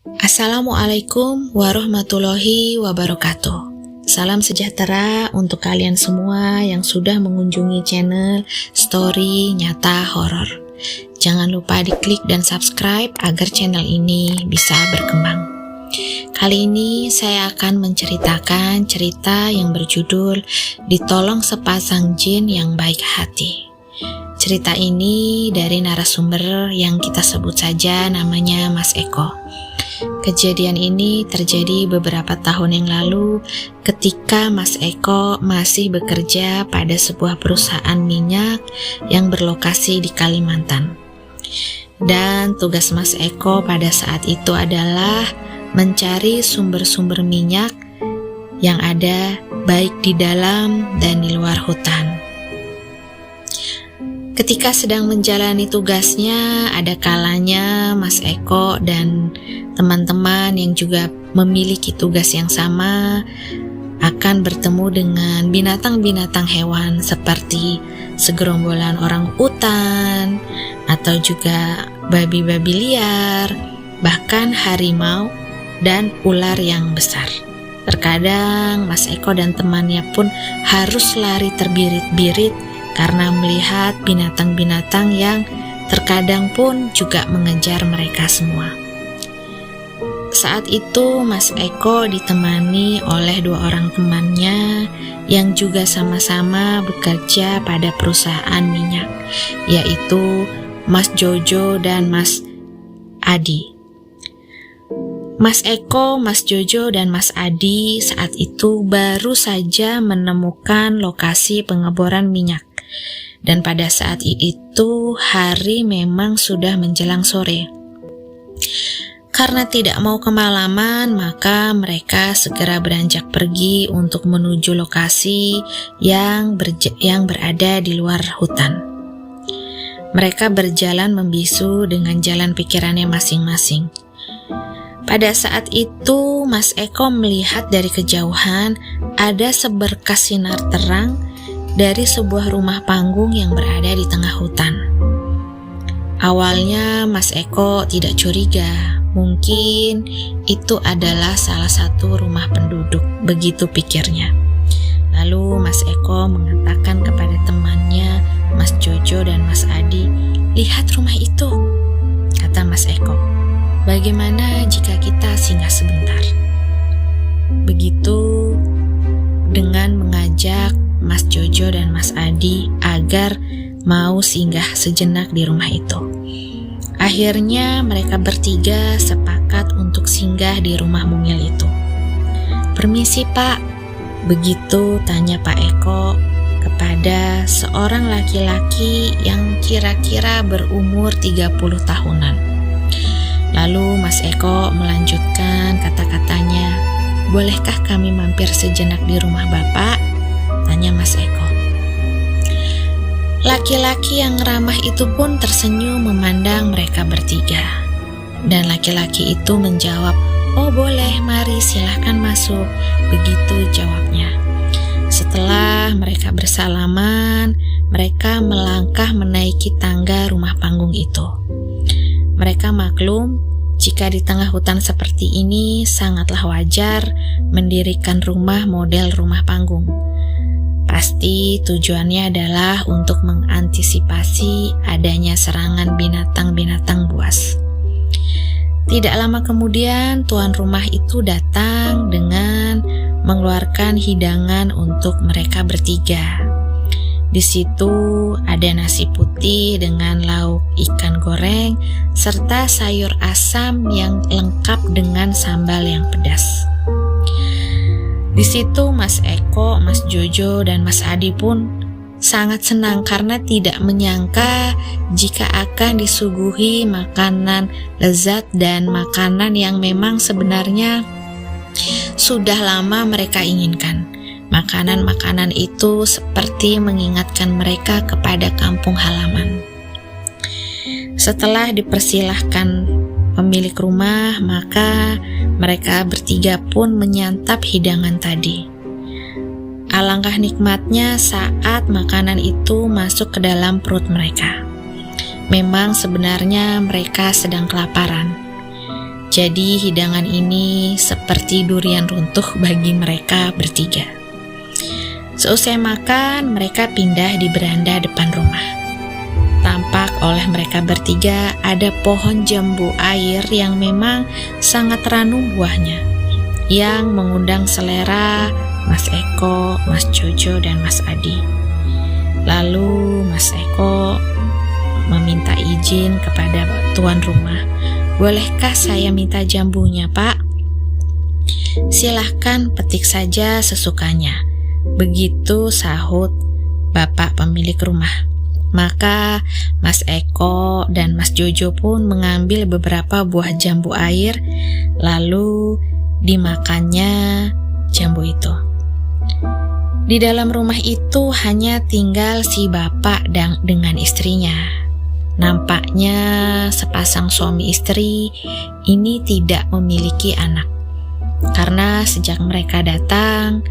Assalamualaikum warahmatullahi wabarakatuh. Salam sejahtera untuk kalian semua yang sudah mengunjungi channel Story Nyata Horor. Jangan lupa diklik dan subscribe agar channel ini bisa berkembang. Kali ini saya akan menceritakan cerita yang berjudul Ditolong Sepasang Jin yang Baik Hati. Cerita ini dari narasumber yang kita sebut saja namanya Mas Eko. Kejadian ini terjadi beberapa tahun yang lalu ketika Mas Eko masih bekerja pada sebuah perusahaan minyak yang berlokasi di Kalimantan. Dan tugas Mas Eko pada saat itu adalah mencari sumber-sumber minyak yang ada baik di dalam dan di luar hutan. Ketika sedang menjalani tugasnya, ada kalanya Mas Eko dan teman-teman yang juga memiliki tugas yang sama akan bertemu dengan binatang-binatang hewan seperti segerombolan orang utan atau juga babi-babi liar, bahkan harimau dan ular yang besar. Terkadang Mas Eko dan temannya pun harus lari terbirit-birit karena melihat binatang-binatang yang terkadang pun juga mengejar mereka semua. Saat itu Mas Eko ditemani oleh dua orang temannya yang juga sama-sama bekerja pada perusahaan minyak, yaitu Mas Jojo dan Mas Adi. Mas Eko, Mas Jojo, dan Mas Adi saat itu baru saja menemukan lokasi pengeboran minyak. Dan pada saat itu hari memang sudah menjelang sore. Karena tidak mau kemalaman, maka mereka segera beranjak pergi untuk menuju lokasi yang berada di luar hutan. Mereka berjalan membisu dengan jalan pikirannya masing-masing. Pada saat itu, Mas Eko melihat dari kejauhan ada seberkas sinar terang dari sebuah rumah panggung yang berada di tengah hutan. Awalnya Mas Eko tidak curiga, mungkin itu adalah salah satu rumah penduduk, begitu pikirnya. Lalu Mas Eko mengatakan kepada temannya, Mas Jojo dan Mas Adi, "Lihat rumah itu," kata Mas Eko. "Bagaimana jika kita singgah sebentar?" Begitu dengan mengajak Mas Jojo dan Mas Adi agar mau singgah sejenak di rumah itu. Akhirnya mereka bertiga sepakat untuk singgah di rumah mungil itu. "Permisi Pak," begitu tanya Pak Eko kepada seorang laki-laki yang kira-kira berumur 30 tahunan. Lalu Mas Eko melanjutkan kata-katanya, "Bolehkah kami mampir sejenak di rumah Bapak?" tanya Mas Eko. Laki-laki yang ramah itu pun tersenyum memandang mereka bertiga. Dan laki-laki itu menjawab, "Oh boleh, mari silahkan masuk," begitu jawabnya. Setelah mereka bersalaman, mereka melangkah menaiki tangga rumah panggung itu. Mereka maklum jika di tengah hutan seperti ini sangatlah wajar mendirikan rumah model rumah panggung. Pasti tujuannya adalah untuk mengantisipasi adanya serangan binatang-binatang buas. Tidak lama kemudian tuan rumah itu datang dengan mengeluarkan hidangan untuk mereka bertiga. Di situ ada nasi putih dengan lauk ikan goreng serta sayur asam yang lengkap dengan sambal yang pedas. Di situ Mas Eko, Mas Jojo, dan Mas Adi pun sangat senang karena tidak menyangka jika akan disuguhi makanan lezat dan makanan yang memang sebenarnya sudah lama mereka inginkan. Makanan-makanan itu seperti mengingatkan mereka kepada kampung halaman. Setelah dipersilahkan pemilik rumah, maka mereka bertiga pun menyantap hidangan tadi. Alangkah nikmatnya saat makanan itu masuk ke dalam perut mereka. Memang sebenarnya mereka sedang kelaparan. Jadi hidangan ini seperti durian runtuh bagi mereka bertiga. Seusai makan, mereka pindah di beranda depan rumah. Tampak oleh mereka bertiga ada pohon jambu air yang memang sangat ranum buahnya, yang mengundang selera Mas Eko, Mas Jojo, dan Mas Adi. Lalu Mas Eko meminta izin kepada tuan rumah, "Bolehkah saya minta jambunya, Pak?" "Silahkan petik saja sesukanya," begitu sahut bapak pemilik rumah. Maka Mas Eko dan Mas Jojo pun mengambil beberapa buah jambu air, lalu dimakannya jambu itu. Di dalam rumah itu hanya tinggal si bapak dengan istrinya. Nampaknya sepasang suami istri ini tidak memiliki anak, karena sejak mereka datang,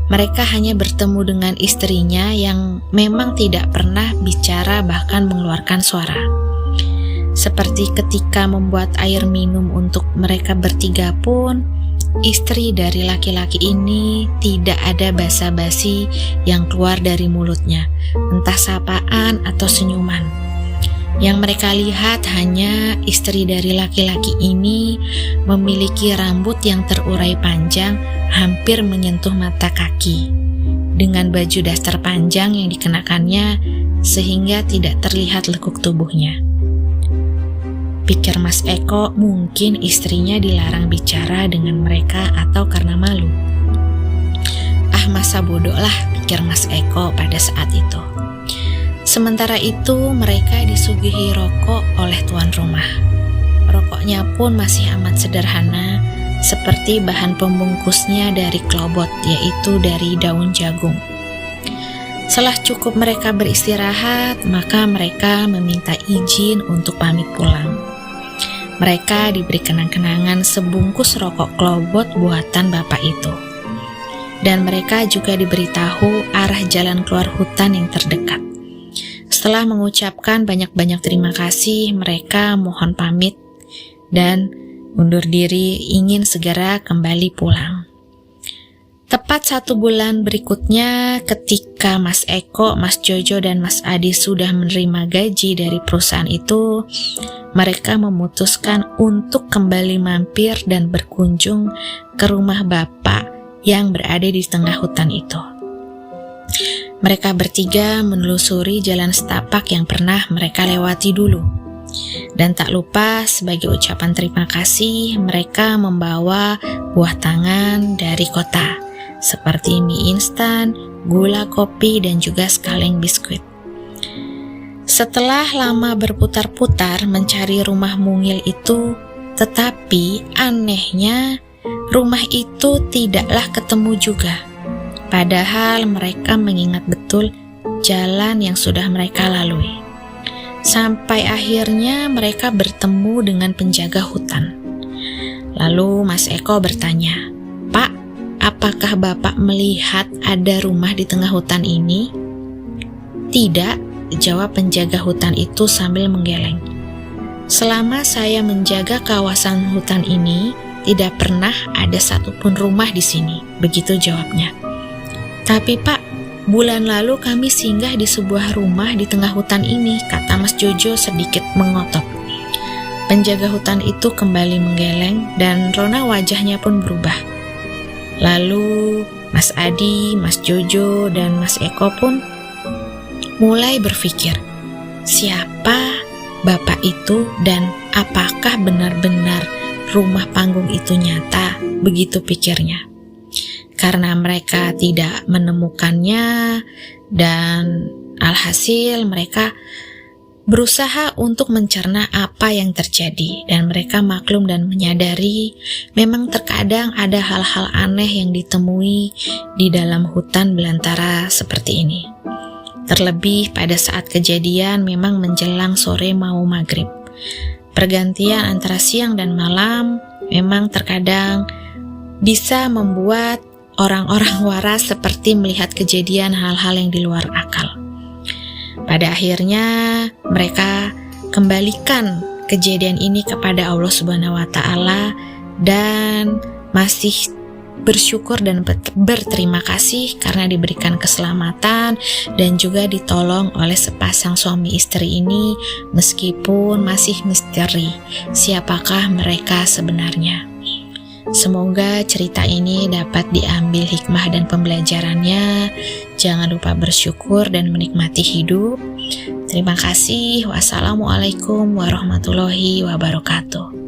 mereka hanya bertemu dengan istrinya yang memang tidak pernah bicara bahkan mengeluarkan suara. Seperti ketika membuat air minum untuk mereka bertiga pun, istri dari laki-laki ini tidak ada basa-basi yang keluar dari mulutnya, entah sapaan atau senyuman. Yang mereka lihat hanya istri dari laki-laki ini memiliki rambut yang terurai panjang hampir menyentuh mata kaki, dengan baju daster panjang yang dikenakannya sehingga tidak terlihat lekuk tubuhnya. Pikir Mas Eko, mungkin istrinya dilarang bicara dengan mereka atau karena malu. Ah, masa bodoh lah, pikir Mas Eko pada saat itu. Sementara itu mereka disuguhi rokok oleh tuan rumah. Rokoknya pun masih amat sederhana, seperti bahan pembungkusnya dari klobot, yaitu dari daun jagung. Setelah cukup mereka beristirahat, maka mereka meminta izin untuk pamit pulang. Mereka diberi kenang-kenangan sebungkus rokok klobot buatan bapak itu. Dan mereka juga diberitahu arah jalan keluar hutan yang terdekat. Setelah mengucapkan banyak-banyak terima kasih, mereka mohon pamit dan undur diri ingin segera kembali pulang. Tepat 1 bulan berikutnya, ketika Mas Eko, Mas Jojo, dan Mas Adi sudah menerima gaji dari perusahaan itu, mereka memutuskan untuk kembali mampir dan berkunjung ke rumah bapak yang berada di tengah hutan itu. Mereka bertiga menelusuri jalan setapak yang pernah mereka lewati dulu. Dan tak lupa sebagai ucapan terima kasih, mereka membawa buah tangan dari kota, seperti mie instan, gula kopi, dan juga sekaleng biskuit. Setelah lama berputar-putar mencari rumah mungil itu, tetapi anehnya rumah itu tidaklah ketemu juga. Padahal mereka mengingat betul jalan yang sudah mereka lalui. Sampai akhirnya mereka bertemu dengan penjaga hutan. Lalu Mas Eko bertanya, "Pak, apakah Bapak melihat ada rumah di tengah hutan ini?" "Tidak," jawab penjaga hutan itu sambil menggeleng. "Selama saya menjaga kawasan hutan ini, tidak pernah ada satupun rumah di sini," begitu jawabnya. "Tapi Pak, bulan lalu kami singgah di sebuah rumah di tengah hutan ini," kata Mas Jojo sedikit mengotot. Penjaga hutan itu kembali menggeleng dan rona wajahnya pun berubah. Lalu Mas Adi, Mas Jojo, dan Mas Eko pun mulai berpikir, siapa bapak itu dan apakah benar-benar rumah panggung itu nyata, begitu pikirnya. Karena mereka tidak menemukannya dan alhasil mereka berusaha untuk mencerna apa yang terjadi, dan mereka maklum dan menyadari memang terkadang ada hal-hal aneh yang ditemui di dalam hutan belantara seperti ini. Terlebih pada saat kejadian memang menjelang sore mau maghrib. Pergantian antara siang dan malam memang terkadang bisa membuat orang-orang waras seperti melihat kejadian hal-hal yang di luar akal. Pada akhirnya mereka kembalikan kejadian ini kepada Allah Subhanahu wa taala dan masih bersyukur dan berterima kasih karena diberikan keselamatan dan juga ditolong oleh sepasang suami istri ini, meskipun masih misteri siapakah mereka sebenarnya. Semoga cerita ini dapat diambil hikmah dan pembelajarannya. Jangan lupa bersyukur dan menikmati hidup. Terima kasih. Wassalamualaikum warahmatullahi wabarakatuh.